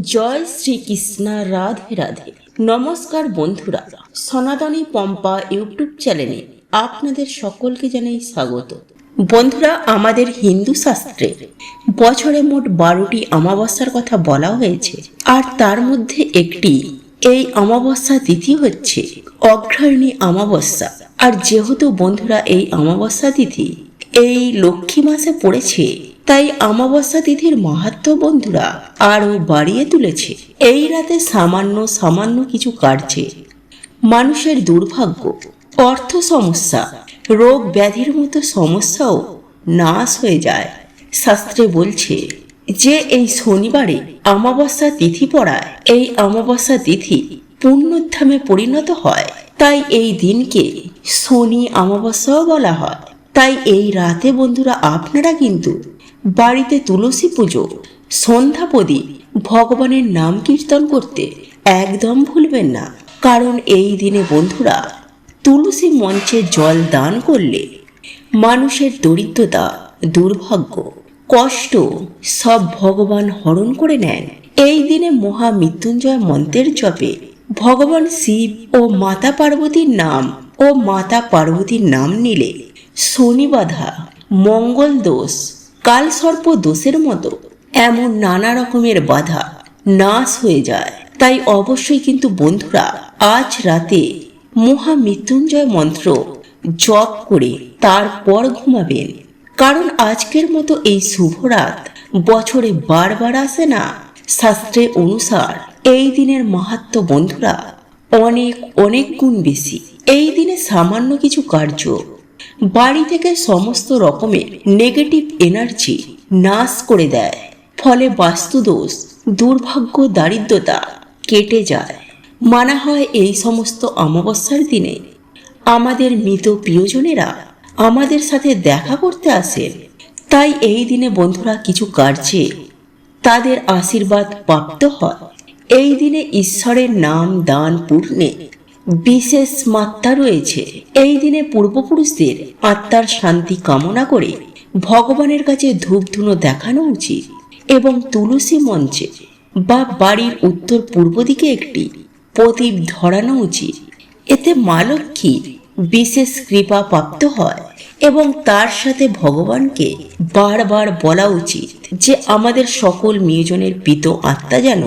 জয় শ্রীকৃষ্ণ, রাধে রাধে। নমস্কার বন্ধুরা, সনাতনী পম্পা ইউটিউব চ্যানেলে আপনাদের সকলকে জানাই স্বাগত। বন্ধুরা, আমাদের হিন্দু শাস্ত্রে বছরে মোট 12টি অমাবস্যার কথা বলা হয়েছে, আর তার মধ্যে একটি এই অমাবস্যা তিথি হচ্ছে অগ্রহায়ণী অমাবস্যা। আর যেহেতু বন্ধুরা এই অমাবস্যা তিথি এই লক্ষ্মী মাসে পড়েছে, তাই অমাবস্যা তিথির মাহাত্ম্য বন্ধুরা আরো বাড়িয়ে তুলেছে। এই রাতে সামান্য কিছু কার্যে মানুষের দুর্ভাগ্য, অর্থ সমস্যা, রোগ ব্যাধির মতো সমস্যাও নাশ হয়ে যায়। শাস্ত্রে বলছে যে এই শনিবারে অমাবস্যা তিথি পড়ায় এই অমাবস্যা তিথি পুণ্যধামে পরিণত হয়, তাই এই দিনকে শনি অমাবস্যাও বলা হয়। তাই এই রাতে বন্ধুরা আপনারা কিন্তু বাড়িতে তুলসী পুজো, সন্ধ্যা প্রদীপ, ভগবানের নাম কীর্তন করতে একদম ভুলবেন না। কারণ এই দিনে বন্ধুরা তুলসী মঞ্চে জল দান করলে মানুষের দরিদ্রতা, দুর্ভাগ্য, কষ্ট সব ভগবান হরণ করে নেন। এই দিনে মহামৃত্যুঞ্জয় মন্ত্রের জপে ভগবান শিব ও মাতা পার্বতীর নাম নিলে শনি বাধা, মঙ্গল দোষ, কালসর্প দোষের মতো এমন নানা রকমের বাধা নাশ হয়ে যায়। তাই অবশ্যই কিন্তু বন্ধুরা আজ রাতে মহামৃত্যুঞ্জয় মন্ত্র জপ করে তারপর ঘুমাবেন। কারণ আজকের মতো এই শুভ রাত বছরে বারবার আসে না। শাস্ত্রে অনুসার এই দিনের মাহাত্ম্য বন্ধুরা অনেক গুণ বেশি। এই দিনে সামান্য কিছু কার্য বাড়ি থেকে সমস্ত রকমের নেগেটিভ এনার্জি নাশ করে দেয়। ফলে বাস্তুদোষ, দুর্ভাগ্য, দারিদ্রতা কেটে যায়। মানা হয় এই সমস্ত অমাবস্যার দিনে আমাদের মৃত প্রিয়জনেরা আমাদের সাথে দেখা করতে আসেন। তাই এই দিনে বন্ধুরা কিছু কার্যে তাদের আশীর্বাদ প্রাপ্ত হয়। এই দিনে ঈশ্বরের নাম দান পূর্ণে বিশেষ মাত্রা রয়েছে। এই দিনে পূর্বপুরুষদের আত্মার শান্তি কামনা করে ভগবানের কাছে ধূপধুনো দেখানো উচিত এবং তুলসী মঞ্চে বা বাড়ির উত্তর পূর্ব দিকে একটি প্রদীপ ধরানো উচিত। এতে মা লক্ষ্মী বিশেষ কৃপা প্রাপ্ত হয় এবং তার সাথে ভগবানকে বারবার বলা উচিত যে আমাদের সকল প্রিয়জনের পিত আত্মা যেন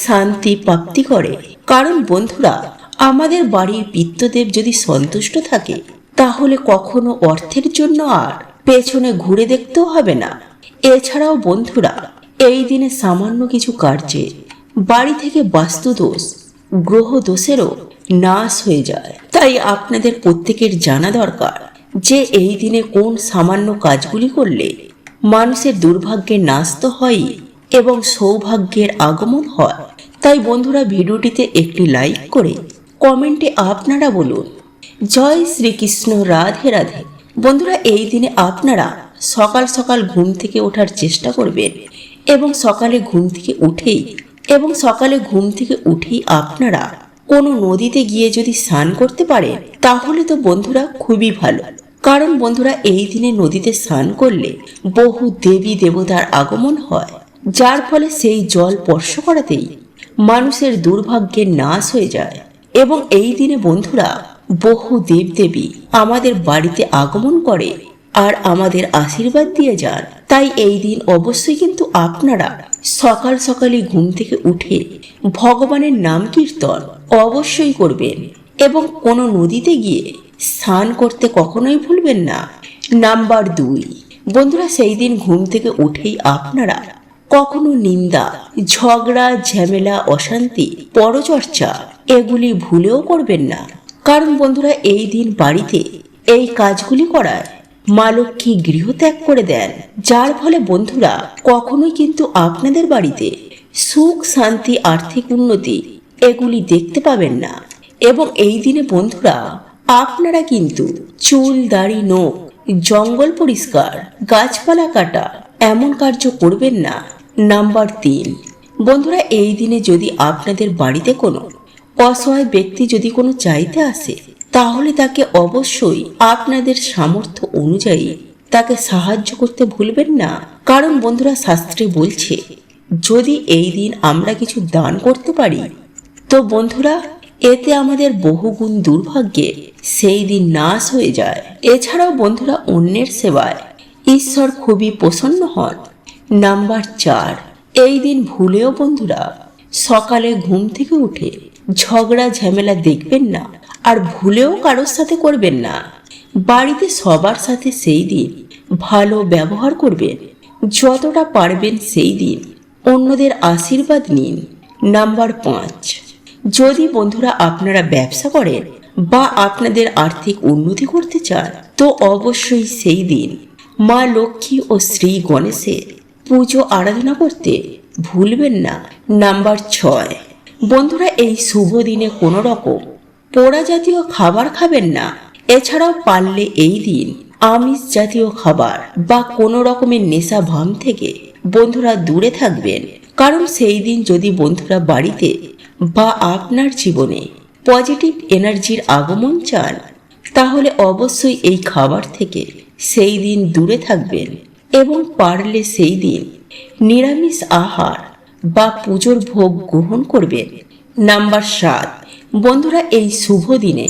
শান্তি প্রাপ্তি করে। কারণ বন্ধুরা আমাদের বাড়ির পিতৃদেব যদি সন্তুষ্ট থাকে তাহলে কখনো অর্থের জন্য আর পেছনে ঘুরে দেখতেও হবে না। এছাড়াও বন্ধুরা এই দিনে সামান্য কিছু কার্যে বাড়ি থেকে বাস্তুদোষ, গ্রহ দোষেরও নাশ হয়ে যায়। তাই আপনাদের প্রত্যেকের জানা দরকার যে এই দিনে কোন সামান্য কাজগুলি করলে মানুষের দুর্ভাগ্যের নাশ তো হয়ই এবং সৌভাগ্যের আগমন হয়। তাই বন্ধুরা ভিডিওটিতে একটি লাইক করে কমেন্টে আপনারা বলুন জয় শ্রীকৃষ্ণ, রাধে রাধে। বন্ধুরা এই দিনে আপনারা সকাল সকাল ঘুম থেকে ওঠার চেষ্টা করবেন এবং সকালে ঘুম থেকে উঠেই আপনারা কোনো নদীতে গিয়ে যদি স্নান করতে পারেন তাহলে তো বন্ধুরা খুবই ভালো। কারণ বন্ধুরা এই দিনে নদীতে স্নান করলে বহু দেবী দেবতার আগমন হয়, যার ফলে সেই জল স্পর্শ করাতেই মানুষের দুর্ভাগ্যের নাশ হয়ে যায়। এবং এই দিনে বন্ধুরা বহু দেবদেবী আমাদের বাড়িতে আগমন করে আর আমাদের আশীর্বাদ দিয়ে যান। তাই এই দিন অবশ্যই কিন্তু আপনারা সকাল সকালে ঘুম থেকে উঠে ভগবানের নাম কীর্তন অবশ্যই করবেন এবং কোনো নদীতে গিয়ে স্নান করতে কখনোই ভুলবেন না। নাম্বার 2, বন্ধুরা সেই দিন ঘুম থেকে উঠেই আপনারা কখনো নিন্দা, ঝগড়া, ঝামেলা, অশান্তি, পরচর্চা এগুলি ভুলেও করবেন না। কারণ বন্ধুরা এই দিন বাড়িতে এই কাজগুলি করায় মা লক্ষ্মী গৃহত্যাগ করে দেন, যার ফলে বন্ধুরা কখনোই কিন্তু আপনাদের বাড়িতে সুখ, শান্তি, আর্থিক উন্নতি এগুলি দেখতে পাবেন না। এবং এই দিনে বন্ধুরা আপনারা কিন্তু চুল, দাড়ি, নখ, জঙ্গল পরিষ্কার, গাছপালা কাটা এমন কার্য করবেন না। নাম্বার 3, বন্ধুরা এই দিনে যদি আপনাদের বাড়িতে কোনো অসহায় ব্যক্তি যদি কোনো চাইতে আসে তাহলে তাকে অবশ্যই আপনাদের সামর্থ্য অনুযায়ী তাকে সাহায্য করতে ভুলবেন না। কারণ বন্ধুরা শাস্ত্রে বলছে যদি এই দিন আমরা কিছু দান করতে পারি, তো বন্ধুরা এতে আমাদের বহুগুণ দুর্ভাগ্যে সেই দিন নাশ হয়ে যায়। এছাড়াও বন্ধুরা অন্যের সেবায় ঈশ্বর খুবই প্রসন্ন হন। নাম্বার 4, এই দিন ভুলেও বন্ধুরা সকালে ঘুম থেকে উঠে ঝগড়া ঝামেলা দেখবেন না, আর ভুলেও কারোর সাথে করবেন না। বাড়িতে সবার সাথে সেই দিন ভালো ব্যবহার করবেন, যতটা পারবেন সেই দিন অন্যদের আশীর্বাদ নিন। নাম্বার 5, যদি বন্ধুরা আপনারা ব্যবসা করেন বা আপনাদের আর্থিক উন্নতি করতে চান, তো অবশ্যই সেই দিন মা লক্ষ্মী ও শ্রী গণেশের পুজো আরাধনা করতে ভুলবেন না। নাম্বার 6, বন্ধুরা এই শুভ দিনে কোনো রকম পোড়া জাতীয় খাবার খাবেন না। এছাড়াও পারলে এই দিন আমিষ জাতীয় খাবার বা কোনো রকমের নেশা ভান থেকে বন্ধুরা দূরে থাকবেন। কারণ সেই দিন যদি বন্ধুরা বাড়িতে বা আপনার জীবনে পজিটিভ এনার্জির আগমন চান, তাহলে অবশ্যই এই খাবার থেকে সেই দিন দূরে থাকবেন এবং পারলে সেই দিন নিরামিষ আহার বা পুজোর ভোগ গ্রহণ করবেন। নাম্বার 7, বন্ধুরা এই শুভ দিনে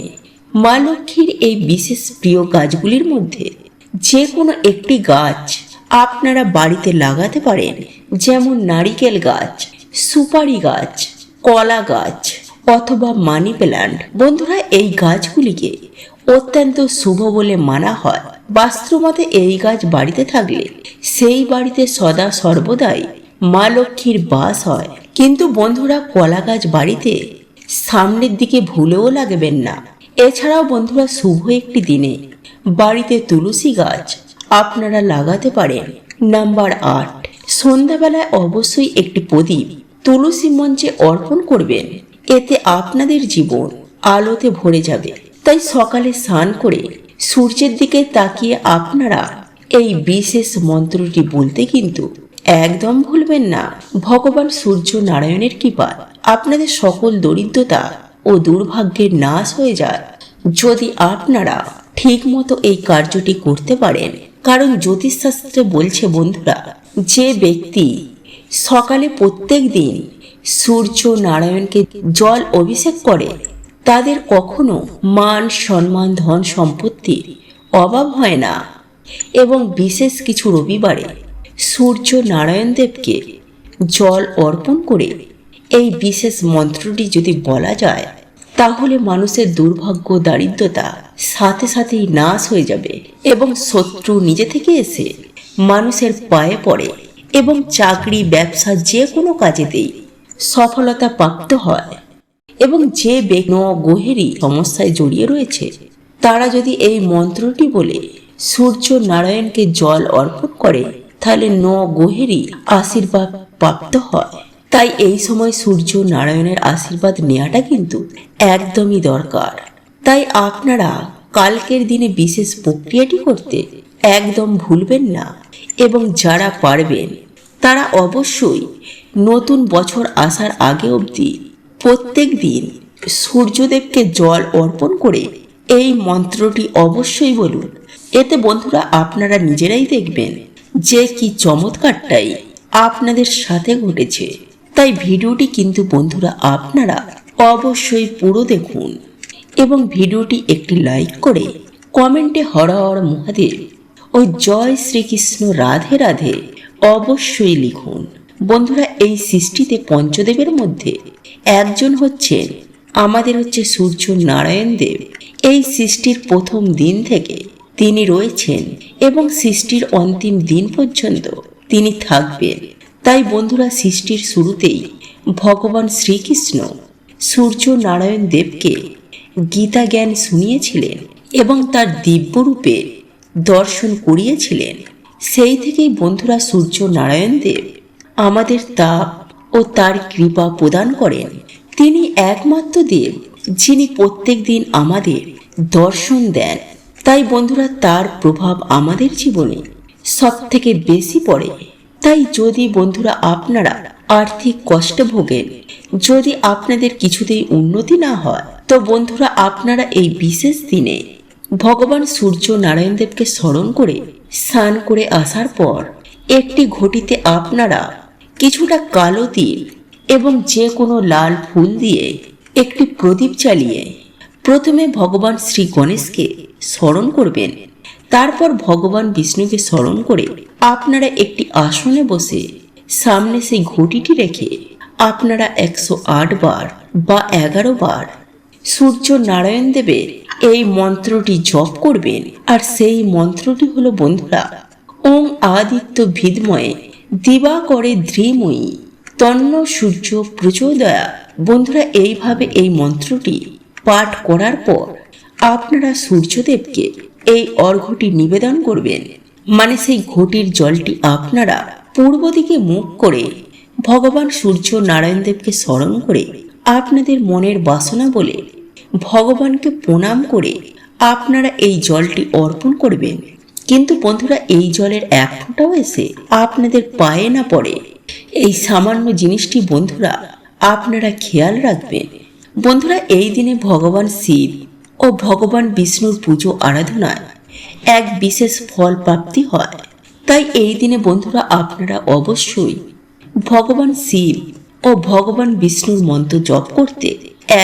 মা লক্ষ্মীর এই বিশেষ প্রিয় গাছগুলির মধ্যে যে কোনো একটি গাছ আপনারা বাড়িতে লাগাতে পারেন, যেমন নারিকেল গাছ, সুপারি গাছ, কলা গাছ অথবা মানি প্ল্যান্ট। বন্ধুরা এই গাছগুলিকে অত্যন্ত শুভ বলে মানা হয়। বাস্তুমতে এই গাছ বাড়িতে থাকলে সেই বাড়িতে সদা সর্বদাই মা লক্ষ্মীর বাস হয়। কিন্তু বন্ধুরা কলা গাছ বাড়িতে সামনের দিকে ভুলেও লাগাবেন না। এছাড়াও বন্ধুরা শুভ একটি দিনে বাড়িতে তুলসী গাছ আপনারা লাগাতে পারেন। নাম্বার 8, সন্ধ্যাবেলায় অবশ্যই একটি প্রদীপ তুলসী মঞ্চে অর্পণ করবেন। এতে আপনাদের জীবন আলোতে ভরে যাবে। তাই সকালে স্নান করে সূর্যের দিকে তাকিয়ে আপনারা এই বিশেষ মন্ত্রটি বলতে কিন্তু একদম ভুলবেন না। ভগবান সূর্য নারায়ণের কৃপায় আপনাদের সকল দরিদ্রতা ও দুর্ভাগ্যের নাশ হয়ে যায় যদি আপনারা ঠিক মতো এই কার্যটি করতে পারেন। কারণ জ্যোতিষশাস্ত্রে বলছে বন্ধুরা, যে ব্যক্তি সকালে প্রত্যেক দিন সূর্য নারায়ণকে জল অভিষেক করে তাদের কখনো মান সম্মান ধন সম্পত্তির অভাব হয় না। এবং বিশেষ কিছু রবিবারে সূর্য নারায়ণ দেবকে জল অর্পণ করে এই বিশেষ মন্ত্রটি যদি বলা যায়, তাহলে মানুষের দুর্ভাগ্য দারিদ্রতা সাথে সাথেই নাশ হয়ে যাবে এবং শত্রু নিজে থেকে এসে মানুষের পায়ে পড়ে এবং চাকরি ব্যবসা যে কোনো কাজেতেই সফলতা প্রাপ্ত হয়। এবং যে ব্যক্তি গ্রহেরই সমস্যায় জড়িয়ে রয়েছে, তারা যদি এই মন্ত্রটি বলে সূর্য নারায়ণকে জল অর্পণ করে, তাহলে গ্রহেরই আশীর্বাদ প্রাপ্ত হয়। তাই এই সময় সূর্য নারায়ণের আশীর্বাদ নেওয়াটা কিন্তু একদমই দরকার। তাই আপনারা কালকের দিনে বিশেষ প্রক্রিয়াটি করতে একদম ভুলবেন না। এবং যারা পারবেন তারা অবশ্যই নতুন বছর আসার আগে অবধি প্রত্যেক দিন সূর্যদেবকে জল অর্পণ করে এই মন্ত্রটি অবশ্যই বলুন। এতে বন্ধুরা আপনারা নিজেরাই দেখবেন যে কি চমৎকারটাই আপনাদের সাথে ঘটেছে। তাই ভিডিওটি কিন্তু বন্ধুরা আপনারা অবশ্যই পুরো দেখুন এবং ভিডিওটি একটি লাইক করে কমেন্টে হর হর মহাদেব ও জয় শ্রীকৃষ্ণ রাধে রাধে অবশ্যই লিখুন। বন্ধুরা এই সৃষ্টিতে পঞ্চদেবের মধ্যে একজন হচ্ছেন আমাদের সূর্য নারায়ণ দেব। এই সৃষ্টির প্রথম দিন থেকে তিনি রয়েছেন এবং সৃষ্টির অন্তিম দিন পর্যন্ত তিনি থাকবেন। তাই বন্ধুরা সৃষ্টির শুরুতেই ভগবান শ্রীকৃষ্ণ সূর্য নারায়ণ দেবকে গীতা জ্ঞান শুনিয়েছিলেন এবং তার দিব্যরূপে দর্শন করিয়েছিলেন। সেই থেকেই বন্ধুরা সূর্য নারায়ণ দেব আমাদের তাপ ও তার কৃপা প্রদান করেন। তিনি একমাত্র দেব যিনি প্রত্যেক দিন আমাদের দর্শন দেন। তাই বন্ধুরা তার প্রভাব আমাদের জীবনে সব থেকে বেশি পড়ে। তাই যদি বন্ধুরা আপনারা আর্থিক কষ্ট ভোগেন, যদি আপনাদের কিছুতেই উন্নতি না হয়, তো বন্ধুরা আপনারা এই বিশেষ দিনে ভগবান সূর্য নারায়ণ দেবকে স্মরণ করে স্নান করে আসার পর একটি ঘটিতে আপনারা কিছুটা কালো তিল এবং যে কোনো লাল ফুল দিয়ে একটি প্রদীপ জ্বালিয়ে প্রথমে ভগবান শ্রী গণেশকে স্মরণ করবেন। তারপর ভগবান বিষ্ণুকে স্মরণ করে আপনারা একটি আসনে বসে সামনে সেই ঘটিটি রেখে আপনারা 108 বার বা 11 বার সূর্য নারায়ণ দেবের এই মন্ত্রটি জপ করবেন। আর সেই মন্ত্রটি হলো বন্ধুরা, ওং আদিত্য ভিদময়ে দিবাকরে ধীমহি তন্ন সূর্য প্রচোদয়া। বন্ধুরা, এইভাবে এই মন্ত্রটি পাঠ করার পর আপনারা সূর্যদেবকে এই অর্ঘ্যটি নিবেদন করবেন। মানে সেই ঘটির জলটি আপনারা পূর্ব দিকে মুখ করে ভগবান সূর্য নারায়ণ দেবকে স্মরণ করে আপনাদের মনের বাসনা বলে ভগবানকে প্রণাম করে আপনারা এই জলটি অর্পণ করবেন। কিন্তু বন্ধুরা, এই জলের এক ফোঁটাও এসে আপনাদের পায়ে না পড়ে, এই সামান্য জিনিসটি বন্ধুরা আপনারা খেয়াল রাখবেন। বন্ধুরা, এই দিনে ভগবান শিব ও ভগবান বিষ্ণুর পুজো আরাধনায় এক বিশেষ ফল প্রাপ্তি হয়। তাই এই দিনে বন্ধুরা আপনারা অবশ্যই ভগবান শিব ও ভগবান বিষ্ণুর মন্ত্র জপ করতে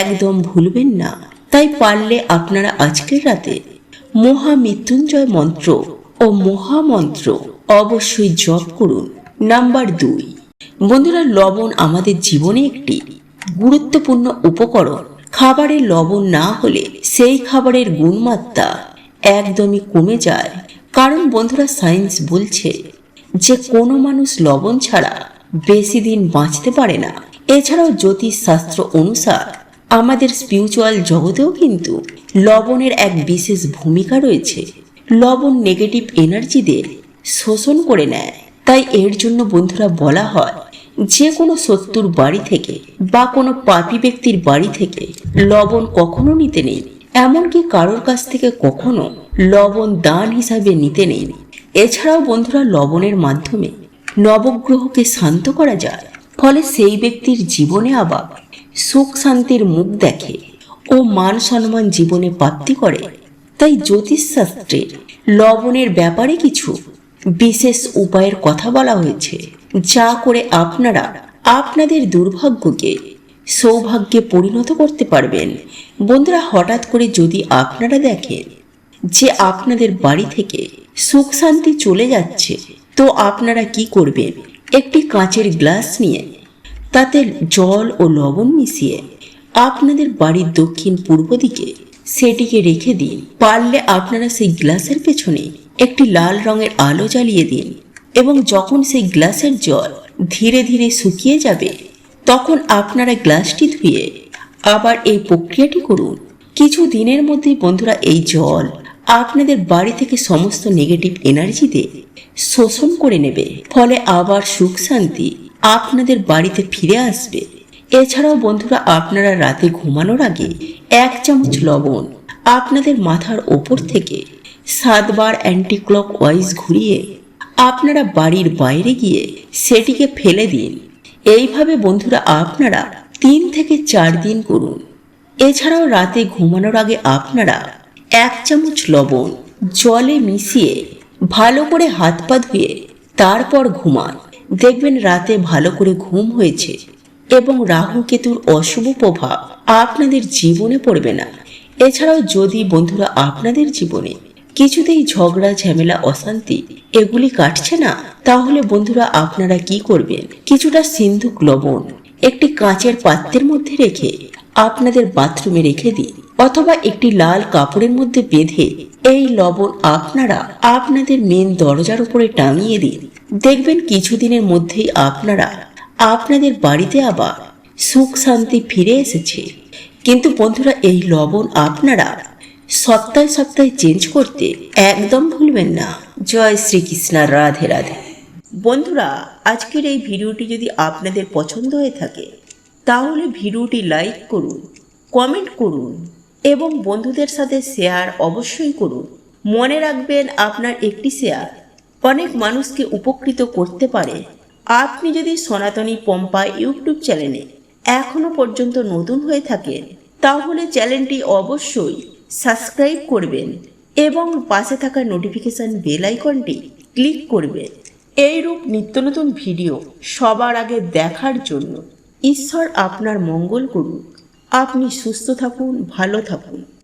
একদম ভুলবেন না। তাই পারলে আপনারা আজকের রাতে মহামৃত্যুঞ্জয় মন্ত্র ও মহামন্ত্র অবশ্যই জপ করুন। নাম্বার 2, বন্ধুরা, লবণ আমাদের জীবনে একটি গুরুত্বপূর্ণ উপকরণ। খাবারে লবণ না হলে সেই খাবারের গুণমাত্রা একদমই কমে যায়। কারণ বন্ধুরা, সায়েন্স বলছে যে কোনো মানুষ লবণ ছাড়া বেশি দিন বাঁচতে পারে না। এছাড়াও জ্যোতিষশাস্ত্র অনুসার আমাদের স্পিরিচুয়াল জগতেও কিন্তু লবণের এক বিশেষ ভূমিকা রয়েছে। লবণ নেগেটিভ এনার্জিদের শোষণ করে নেয়। তাই এর জন্য বন্ধুরা বলা হয় যে কোনো শত্রুর বাড়ি থেকে বা কোনো পাপী ব্যক্তির বাড়ি থেকে লবণ কখনো নিতে নেই। এমনকি কারোর কাছ থেকে কখনো লবণ দান হিসাবে নিতে নেই। এছাড়াও বন্ধুরা, লবণের মাধ্যমে নবগ্রহকে শান্ত করা যায়। ফলে সেই ব্যক্তির জীবনে আবার সুখ শান্তির মুখ দেখে ও মান সম্মান জীবনে প্রাপ্তি করে। তাই জ্যোতিষশাস্ত্রে লবণের ব্যাপারে কিছু বিশেষ উপায়ের কথা বলা হয়েছে, যা করে আপনারা আপনাদের দুর্ভাগ্যকে সৌভাগ্যে পরিণত করতে পারবেন। বন্ধুরা, হঠাৎ করে যদি আপনারা দেখেন যে আপনাদের বাড়ি থেকে সুখ শান্তি চলে যাচ্ছে, তো আপনারা কি করবেন? একটি কাঁচের গ্লাস নিয়ে তাতে জল ও লবণ মিশিয়ে আপনাদের বাড়ির দক্ষিণ পূর্ব দিকে সেটিকে রেখে দিন। পারলে আপনারা সেই গ্লাসের পেছনে একটি লাল রঙের আলো জ্বালিয়ে দিন এবং যখন সেই গ্লাসের জল ধীরে ধীরে শুকিয়ে যাবে, তখন আপনারা গ্লাসটি ধুয়ে আবার এই প্রক্রিয়াটি করুন। কিছু দিনের মধ্যেই বন্ধুরা এই জল আপনাদের বাড়ি থেকে সমস্ত নেগেটিভ এনার্জিতে শোষণ করে নেবে। ফলে আবার সুখ শান্তি আপনাদের বাড়িতে ফিরে আসবে। এছাড়াও বন্ধুরা, আপনারা রাতে ঘুমানোর আগে 1 চামচ লবণ আপনাদের মাথার ওপর থেকে 7 বার অ্যান্টি ক্লক ওয়াইজ ঘুরিয়ে আপনারা বাড়ির বাইরে গিয়ে সেটিকে ফেলে দিন। এইভাবে বন্ধুরা আপনারা 3 থেকে 4 দিন করুন। এছাড়াও রাতে ঘুমানোর আগে আপনারা 1 চামচ লবণ জলে মিশিয়ে ভালো করে হাত পা ধুয়ে তারপর ঘুমান। দেখবেন রাতে ভালো করে ঘুম হয়েছে এবং রাহু কেতুর অশুভ প্রভাব আপনাদের জীবনে পড়বে না। এছাড়াও যদি বন্ধুরা আপনাদের জীবনে কিছুতেই ঝগড়া ঝামেলা অশান্তি এগুলি কাটছে না, তাহলে বন্ধুরা আপনারা কি করবেন? কিছুটা সিন্ধুক লবণ একটি কাঁচের পাত্রের মধ্যে রেখে আপনাদের বাথরুমে রেখে দিন, অথবা একটি লাল কাপড়ের মধ্যে বেঁধে এই লবণ আপনারা আপনাদের মেন দরজার উপরে টাঙিয়ে দিন। দেখবেন কিছুদিনের মধ্যেই আপনারা আপনাদের বাড়িতে আবার সুখ শান্তি ফিরে এসেছে। কিন্তু বন্ধুরা, এই লবণ আপনারা সপ্তাহে সপ্তাহে চেঞ্জ করতে একদম ভুলবেন না। জয় শ্রীকৃষ্ণ, রাধে রাধে। বন্ধুরা, আজকের এই ভিডিওটি যদি আপনাদের পছন্দ হয়ে থাকে তাহলে ভিডিওটি লাইক করুন, কমেন্ট করুন এবং বন্ধুদের সাথে শেয়ার অবশ্যই করুন। মনে রাখবেন, আপনার একটি শেয়ার অনেক মানুষকে উপকৃত করতে পারে। আপনি যদি সনাতনী পম্পা ইউটিউব চ্যানেলে এখনো পর্যন্ত নতুন হয়ে থাকেন তাহলে চ্যানেলটি অবশ্যই সাবস্ক্রাইব করবেন এবং পাশে থাকা নোটিফিকেশন বেল আইকনটি ক্লিক করবেন। এইরূপ নিত্য নতুন ভিডিও সবার আগে দেখার জন্য ঈশ্বর আপনার মঙ্গল করুন। আপনি সুস্থ থাকুন, ভালো থাকুন।